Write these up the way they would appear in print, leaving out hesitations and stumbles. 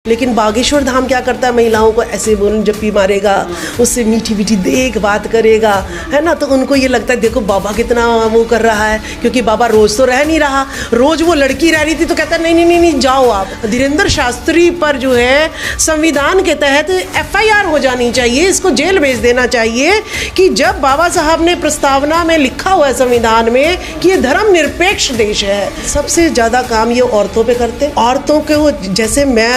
लेकिन बागेश्वर धाम क्या करता है, महिलाओं को ऐसे बोल जप्पी मारेगा, उससे मीठी मीठी देख बात करेगा, है ना। तो उनको ये लगता है देखो बाबा कितना वो कर रहा है, क्योंकि बाबा रोज तो रह नहीं रहा, रोज वो लड़की रह रही थी तो कहता है नहीं नहीं नहीं नहीं जाओ आप। धीरेंद्र शास्त्री पर जो है संविधान के तहत FIR हो जानी चाहिए, इसको जेल भेज देना चाहिए कि जब बाबा साहब ने प्रस्तावना में लिखा हुआ है संविधान में कि ये धर्मनिरपेक्ष देश है। सबसे ज़्यादा काम ये औरतों पे करते हैं। औरतों के वो जैसे मैं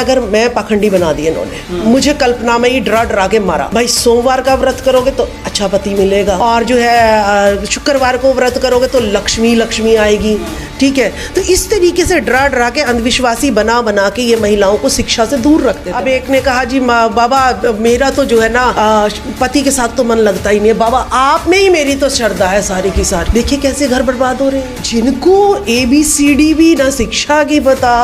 पाखंडी बना दिए इन्होंने, मुझे कल्पना में ही डरा डरा के मारा, भाई सोमवार का व्रत करोगे तो अच्छा पति मिलेगा, और जो है शुक्रवार को व्रत करोगे तो लक्ष्मी लक्ष्मी आएगी, ठीक है। तो इस तरीके से डरा डरा के अंधविश्वासी बना बना के ये महिलाओं को शिक्षा से दूर रखते थे। अब एक ने कहा जी बाबा मेरा तो जो है ना पति के साथ तो मन लगता ही नहीं है, बाबा आप में ही मेरी तो श्रद्धा है सारी की सारी। देखिए कैसे घर बर्बाद हो रहे हैं, जिनको ABCD भी ना शिक्षा की पता,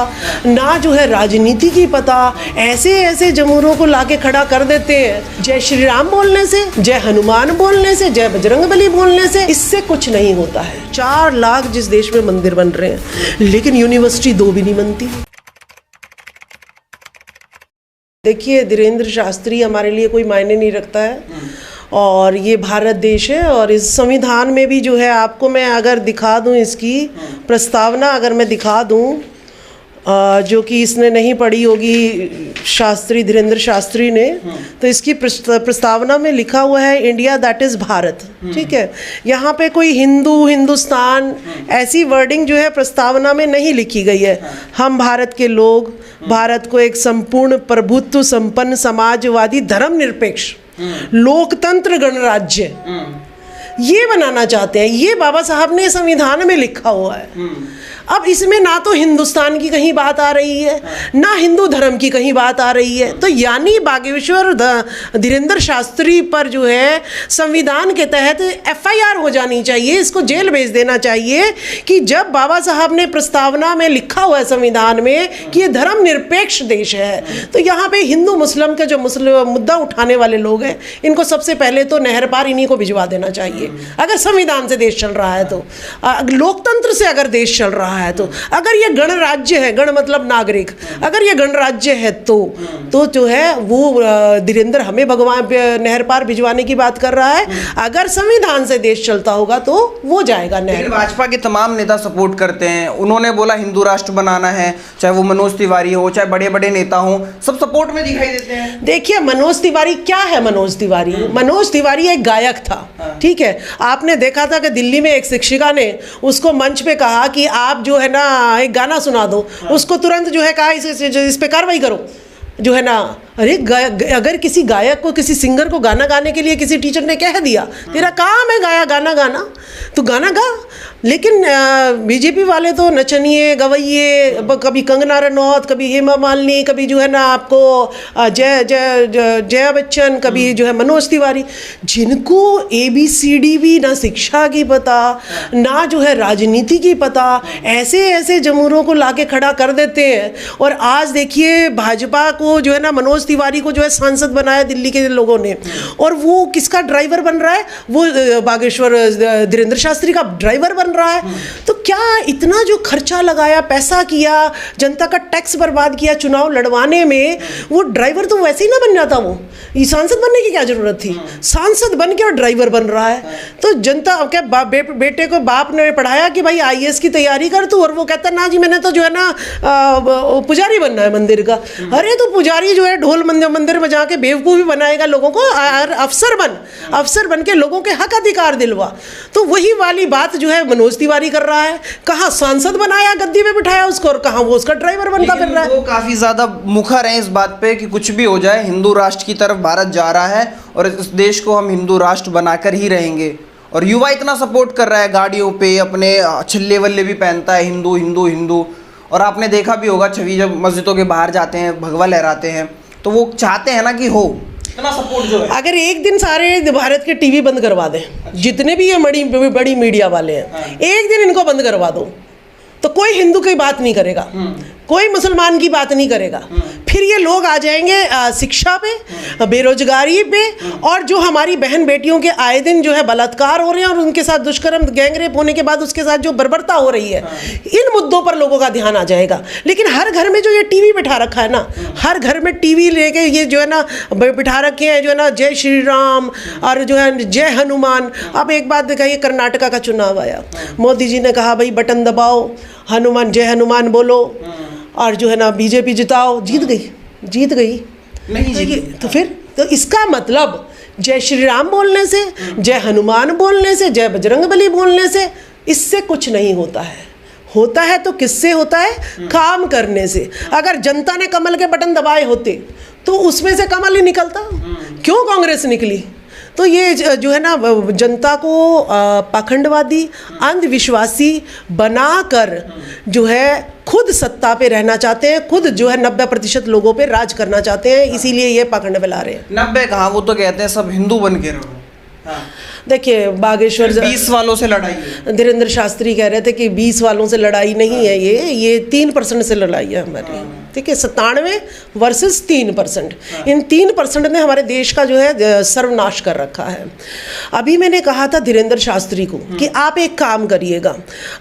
ना जो है राजनीति की पता, ऐसे ऐसे जमूरों को लाके खड़ा कर देते हैं। जय श्री राम बोलने से, जय हनुमान बोलने से, जय बजरंगबली बोलने से इससे कुछ नहीं होता है। 4 लाख जिस देश में मंदिर बन रहे हैं, लेकिन यूनिवर्सिटी 2 भी नहीं बनती। देखिए धीरेंद्र शास्त्री हमारे लिए कोई मायने नहीं रखता है, और ये भारत देश है, और इस संविधान में भी जो है आपको मैं अगर दिखा दूं इसकी प्रस्तावना, अगर मैं दिखा दूं जो कि इसने नहीं पढ़ी होगी शास्त्री, धीरेंद्र शास्त्री ने, तो इसकी प्रस्तावना में लिखा हुआ है इंडिया दैट इज़ भारत, ठीक है। यहाँ पे कोई हिंदू हिंदुस्तान ऐसी वर्डिंग जो है प्रस्तावना में नहीं लिखी गई है। हम भारत के लोग भारत को एक संपूर्ण प्रभुत्व संपन्न समाजवादी धर्मनिरपेक्ष लोकतंत्र गणराज्य ये बनाना चाहते हैं। ये बाबा साहब ने संविधान में लिखा हुआ है। अब इसमें ना तो हिंदुस्तान की कहीं बात आ रही है, ना हिंदू धर्म की कहीं बात आ रही है। तो यानी बागेश्वर धीरेंद्र शास्त्री पर जो है संविधान के तहत FIR हो जानी चाहिए, इसको जेल भेज देना चाहिए कि जब बाबा साहब ने प्रस्तावना में लिखा हुआ है संविधान में कि ये धर्मनिरपेक्ष देश है। तो यहाँ पे हिंदू मुस्लिम के जो मुद्दा उठाने वाले लोग हैं, इनको सबसे पहले तो नहर पार इन्हीं को भिजवा देना चाहिए। अगर संविधान से देश चल रहा है तो, लोकतंत्र से अगर देश चल रहा है तो, अगर ये गणराज्य है, गण मतलब नागरिक, अगर ये गणराज्य है तो जो है वो धीरेंद्र हमें भगवान नहर पार भिजवाने की बात कर रहा है। अगर संविधान से देश चलता होगा तो वो जाएगा नहर। भाजपा के तमाम नेता सपोर्ट करते हैं, उन्होंने बोला हिंदू राष्ट्र बनाना है, चाहे वो मनोज तिवारी हो, चाहे बड़े बड़े नेता हो, सब सपोर्ट में दिखाई देते हैं। देखिए मनोज तिवारी क्या है, मनोज तिवारी एक गायक था, ठीक है। आपने देखा था कि दिल्ली में एक शिक्षिका ने उसको मंच पे कहा कि आप जो है ना एक गाना सुना दो, उसको तुरंत जो है कहा इस पे कार्रवाई करो, जो है ना। अरे अगर किसी गायक को, किसी सिंगर को गाना गाने के लिए किसी टीचर ने कह दिया तेरा काम है गाना गाना, तो गाना गा। लेकिन बीजेपी वाले तो नचनिए गवैये, कभी कंगना रनौत, कभी हेमा मालिनी, कभी जो है ना आपको जया बच्चन, कभी जो है मनोज तिवारी, जिनको ABCD भी ना शिक्षा की पता, ना जो है राजनीति की पता, ऐसे ऐसे जमूरों को लाके खड़ा कर देते हैं। और आज देखिए भाजपा को जो है ना मनोज तिवारी को जो है सांसद बनाया दिल्ली के लोगों ने, और वो किसका ड्राइवर बन रहा है, वो बागेश्वर धीरेंद्र शास्त्री का ड्राइवर बन रहा है। तो क्या इतना जो खर्चा लगाया, पैसा किया, जनता का टैक्स बर्बाद किया चुनाव लड़वाने में, वो ड्राइवर तो वैसे ही ना बन जाता, वो ये सांसद बनने की क्या जरूरत थी। सांसद बन के और ड्राइवर बन रहा है। तो जनता क्या बेटे को बाप ने पढ़ाया कि भाई IAS की तैयारी कर तू, और वो कहता ना जी मैंने तो जो है ना पुजारी बनना है मंदिर का। अरे तो पुजारी जो है ढोल मंदिर में जाके बेवकूफ़ी बनाएगा लोगों को, अफसर बन के लोगों के हक अधिकार दिलवा। तो वही वाली बात जो है मनोज तिवारी कर रहा है। कहाँ सांसद बनाया, गद्दी पे बिठाया उसको, और कहाँ वो उसका ड्राइवर बनता फिर रहा है। वो काफी ज्यादा मुखर हैं इस बात पे कि कुछ भी हो जाए हिंदू राष्ट्र की तरफ भारत जा रहा है, और इस देश को हम हिंदू राष्ट्र बनाकर ही रहेंगे। और युवा इतना सपोर्ट कर रहा है, गाड़ियों पे अपने छल्ले वल्ले भी पहनता है, हिंदू हिंदू हिंदू। और आपने देखा भी होगा छवि जब मस्जिदों के बाहर जाते हैं, भगवा लहराते हैं, तो वो चाहते हैं ना कि हो इतना सपोर्ट जो है। अगर एक दिन सारे भारत के टीवी बंद करवा दें, जितने भी ये बड़ी मीडिया वाले हैं, एक दिन इनको बंद करवा दो तो कोई हिंदू की बात नहीं करेगा। कोई मुसलमान की बात नहीं करेगा। फिर ये लोग आ जाएंगे शिक्षा पे, बेरोजगारी पे, और जो हमारी बहन बेटियों के आए दिन जो है बलात्कार हो रहे हैं और उनके साथ दुष्कर्म, गैंगरेप होने के बाद उसके साथ जो बर्बरता हो रही है, इन मुद्दों पर लोगों का ध्यान आ जाएगा। लेकिन हर घर में जो ये टीवी बिठा रखा है ना, हर घर में टीवी लेके ये जो है ना बिठा रखे हैं, जो है ना जय श्री राम और जो है जय हनुमान। अब एक बात दिखाइए, कर्नाटका का चुनाव आया, मोदी जी ने कहा भाई बटन दबाओ, हनुमान जय हनुमान बोलो और जो है ना बीजेपी जिताओ। जीत गई नहीं जीती। तो फिर तो इसका मतलब जय श्री राम बोलने से, जय हनुमान बोलने से, जय बजरंगबली बोलने से इससे कुछ नहीं होता है। होता है तो किससे होता है? काम करने से। अगर जनता ने कमल के बटन दबाए होते तो उसमें से कमल ही निकलता। क्यों कांग्रेस निकली? तो ये जो है ना जनता को पाखंडवादी, अंधविश्वासी बनाकर जो है खुद सत्ता पे रहना चाहते हैं, खुद जो है 90% लोगों पे राज करना चाहते हैं, इसीलिए ये पाखंड फैला रहे हैं। 90 कहाँ, वो तो कहते हैं सब हिंदू बन के रहो। हाँ। देखिए बागेश्वर 20 वालों से लड़ाई है। धीरेन्द्र शास्त्री कह रहे थे कि 20 वालों से लड़ाई नहीं है, ये 3% से लड़ाई है हमारी। ठीक है, 97 वर्सेस 3%। इन 3% ने हमारे देश का जो है सर्वनाश कर रखा है। अभी मैंने कहा था धीरेन्द्र शास्त्री को कि आप एक काम करिएगा,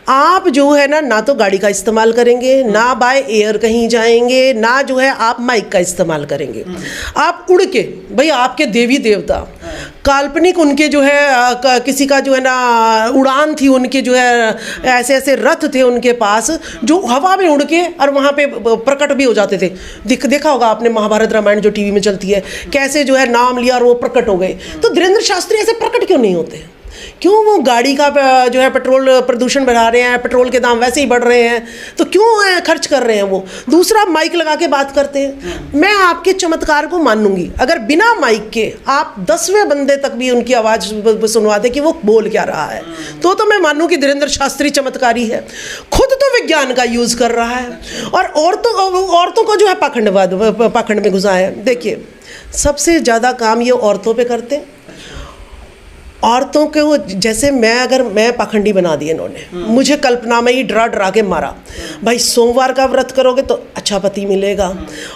आप जो है ना तो गाड़ी का इस्तेमाल करेंगे, ना बाय एयर कहीं जाएंगे, ना जो है आप माइक का इस्तेमाल करेंगे। आप उड़ के, भाई आपके देवी देवता काल्पनिक उनके जो है किसी का जो है ना उड़ान थी, उनके जो है ऐसे ऐसे रथ थे उनके पास जो हवा में उड़ के और वहाँ पे प्रकट भी हो जाते थे। देखा होगा आपने महाभारत रामायण जो टीवी में चलती है, कैसे जो है नाम लिया और वो प्रकट हो गए। तो धीरेन्द्र शास्त्री ऐसे प्रकट क्यों नहीं होते? क्यों वो गाड़ी का जो है पेट्रोल प्रदूषण बढ़ा रहे हैं, पेट्रोल के दाम वैसे ही बढ़ रहे हैं, तो क्यों खर्च कर रहे हैं वो? दूसरा, माइक लगा के बात करते हैं। मैं आपके चमत्कार को मानूंगी अगर बिना माइक के आप 10वें बंदे तक भी उनकी आवाज़ सुनवा दे कि वो बोल क्या रहा है, तो मैं मानूँ कि धीरेन्द्र शास्त्री चमत्कारी है। खुद तो विज्ञान का यूज़ कर रहा है और औरतों को जो है पाखंड में घुसा है। देखिए सबसे ज़्यादा काम ये औरतों पे करते हैं। औरतों के वो जैसे मैं पाखंडी बना दिए इन्होंने, मुझे कल्पना में ही डरा के मारा। भाई सोमवार का व्रत करोगे तो अच्छा पति मिलेगा,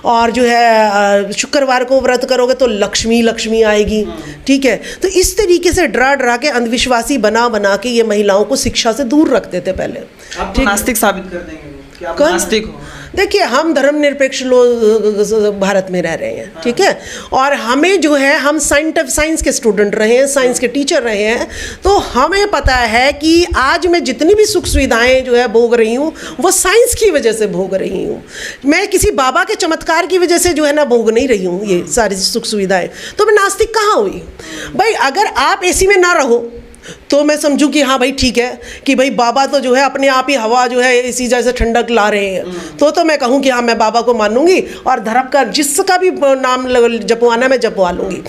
और जो है शुक्रवार को व्रत करोगे तो लक्ष्मी आएगी। ठीक है, तो इस तरीके से डरा के अंधविश्वासी बना के ये महिलाओं को शिक्षा से दूर रखते थे पहले। आप नास्तिक साबित कर देंगे कि आप नास्तिक हो। देखिए हम धर्मनिरपेक्ष लोग भारत में रह रहे हैं। ठीक है, और हमें जो है हम साइंस के स्टूडेंट रहे हैं, साइंस के टीचर रहे हैं, तो हमें पता है कि आज मैं जितनी भी सुख सुविधाएं जो है भोग रही हूँ वो साइंस की वजह से भोग रही हूँ। मैं किसी बाबा के चमत्कार की वजह से जो है ना भोग नहीं रही हूँ ये सारी सुख सुविधाएं। तो मैं नास्तिक कहाँ हुई? भाई अगर आप एसी में ना रहो तो मैं समझूं कि हाँ भाई ठीक है कि भाई बाबा तो जो है अपने आप ही हवा जो है इसी जैसे ठंडक ला रहे हैं, तो मैं कहूँ कि हाँ मैं बाबा को मानूंगी और धर्म का जिसका भी नाम जपवाना मैं जपवा लूँगी।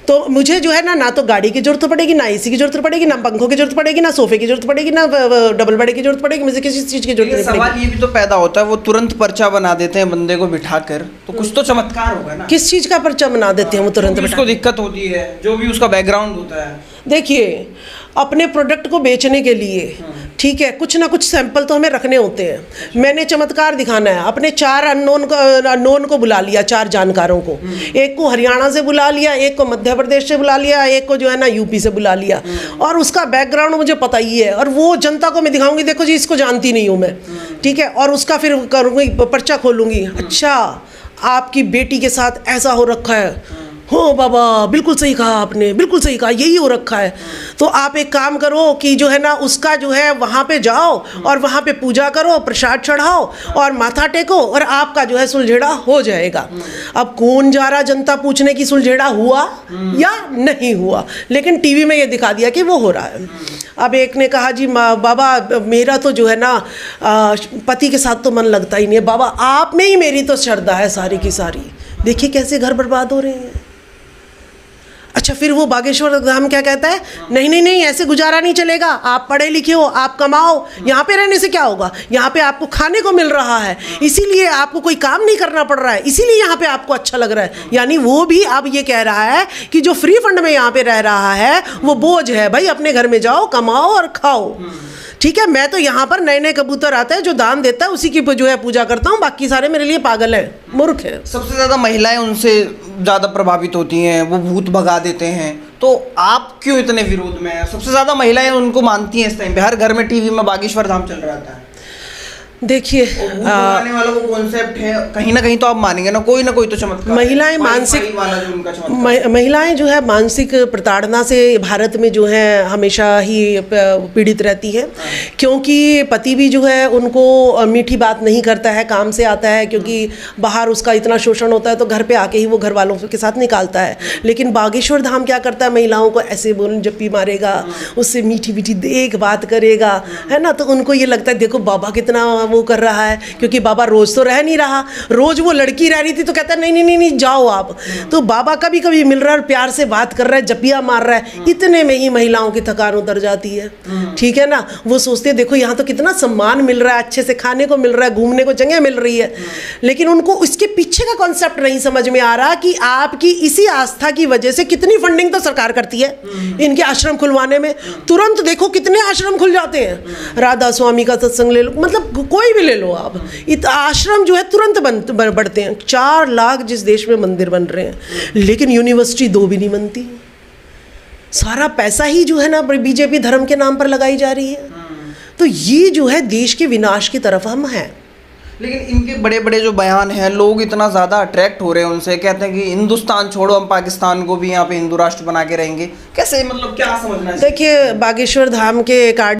तो मुझे जो है ना तो गाड़ी की जरूरत पड़ेगी, ना एसी की जरूरत पड़ेगी, ना पंखों की जरूरत पड़ेगी, ना सोफे की जरूरत पड़ेगी, ना डबल बेड की जरूरत पड़ेगी, मुझे किसी चीज़ की जरूरत नहीं पड़ेगी। सवाल ये भी तो पैदा होता है, वो तुरंत पर्चा बना देते हैं बंदे को बिठाकर, तो कुछ तो चमत्कार होगा ना। किस चीज़ का पर्चा बना देते हैं वो तुरंत? उसको दिक्कत होती है, जो भी उसका बैकग्राउंड होता है। देखिए अपने प्रोडक्ट को बेचने के लिए ठीक है कुछ ना कुछ सैंपल तो हमें रखने होते हैं। मैंने चमत्कार दिखाना है, अपने 4 अननोन को बुला लिया, 4 जानकारों को। एक को हरियाणा से बुला लिया, एक को मध्य प्रदेश से बुला लिया, एक को जो है ना यूपी से बुला लिया, और उसका बैकग्राउंड मुझे पता ही है, और वो जनता को मैं दिखाऊंगी देखो जी इसको जानती नहीं हूँ मैं। ठीक है, और उसका फिर करूँगी पर्चा खोलूँगी, अच्छा आपकी बेटी के साथ ऐसा हो रखा है, हो बाबा बिल्कुल सही कहा आपने, बिल्कुल सही कहा, यही हो रखा है। तो आप एक काम करो कि जो है ना उसका जो है वहाँ पे जाओ और वहाँ पे पूजा करो, प्रसाद चढ़ाओ और माथा टेको और आपका जो है सुलझेड़ा हो जाएगा। अब कौन जा रहा जनता पूछने की सुलझेड़ा हुआ या नहीं हुआ, लेकिन टीवी में ये दिखा दिया कि वो हो रहा है। अब एक ने कहा जी बाबा मेरा तो जो है ना पति के साथ तो मन लगता ही नहीं है, बाबा आप में ही मेरी तो श्रद्धा है सारी की सारी। देखिए कैसे घर बर्बाद हो रहे हैं। अच्छा फिर वो बागेश्वर धाम क्या कहता है, नहीं ऐसे गुजारा नहीं चलेगा, आप पढ़े लिखे हो, आप कमाओ, यहाँ पे रहने से क्या होगा, यहाँ पे आपको खाने को मिल रहा है, इसीलिए आपको कोई काम नहीं करना पड़ रहा है, इसीलिए यहाँ पे आपको अच्छा लग रहा है। यानी वो भी अब ये कह रहा है कि जो फ्री फंड में यहाँ पे रह रहा है वो बोझ है, भाई अपने घर में जाओ कमाओ और खाओ। ठीक है, मैं तो यहाँ पर नए नए कबूतर आते हैं जो दान देता है उसी की जो है पूजा करता हूँ, बाकी सारे मेरे लिए पागल हैं, मूर्ख हैं। सबसे ज़्यादा महिलाएं उनसे ज़्यादा प्रभावित होती हैं, वो भूत भगा देते हैं, तो आप क्यों इतने विरोध में हैं? सबसे ज़्यादा महिलाएं उनको मानती हैं इस टाइम पे, हर घर में टीवी में बागेश्वर धाम चल रहा था। देखिए भगाने वाला वो कॉन्सेप्ट है, कहीं ना कहीं तो आप मानेंगे ना कोई तो चमत्कार। महिलाएं मानसिक महिलाएं जो है मानसिक प्रताड़ना से भारत में जो है हमेशा ही पीड़ित रहती है, क्योंकि पति भी जो है उनको मीठी बात नहीं करता है, काम से आता है, क्योंकि बाहर उसका इतना शोषण होता है तो घर पे आके ही वो घर वालों के साथ निकालता है। लेकिन बागेश्वर धाम क्या करता है, महिलाओं को ऐसे बोल जप्पी मारेगा, उससे मीठी मीठी देख बात करेगा, है ना। तो उनको ये लगता है देखो बाबा कितना वो कर रहा है, क्योंकि बाबा रोज तो रह नहीं रहा, रोज वो लड़की रह रही थी तो कहता है नहीं नहीं नहीं जाओ आप। तो बाबा कभी कभी मिल रहा है, प्यार से बात कर रहा है, जपिया मार रहा है, इतने में ही महिलाओं की थकान उतर जाती है। ठीक है ना, वो सोचते हैं देखो यहाँ तो कितना सम्मान मिल रहा है, अच्छे से खाने को मिल रहा है, घूमने को जगह मिल रही है, लेकिन उनको उसके पीछे का कॉन्सेप्ट नहीं समझ में आ रहा कि आपकी इसी आस्था की वजह से कितनी फंडिंग तो सरकार करती है इनके आश्रम खुलवाने में। तुरंत देखो कितने आश्रम खुल जाते हैं, राधा स्वामी का सत्संग ले लो, मतलब कोई भी ले लो आप, आश्रम जो है तुरंत बढ़ते हैं। 4 लाख जिस देश में मंदिर बन रहे हैं, लेकिन यूनिवर्सिटी 2 भी नहीं बनती। सारा पैसा ही जो है ना बीजेपी धर्म के नाम पर लगाई जा रही है। तो ये जो है देश के विनाश की तरफ हम हैं। लेकिन इनके बड़े बड़े जो बयान हैं, लोग इतना ज़्यादा अट्रैक्ट हो रहे हैं उनसे, कहते हैं कि हिंदुस्तान छोड़ो, हम पाकिस्तान को भी यहाँ पे हिंदू राष्ट्र बना के रहेंगे। कैसे, मतलब क्या समझना है? देखिए बागेश्वर धाम के एक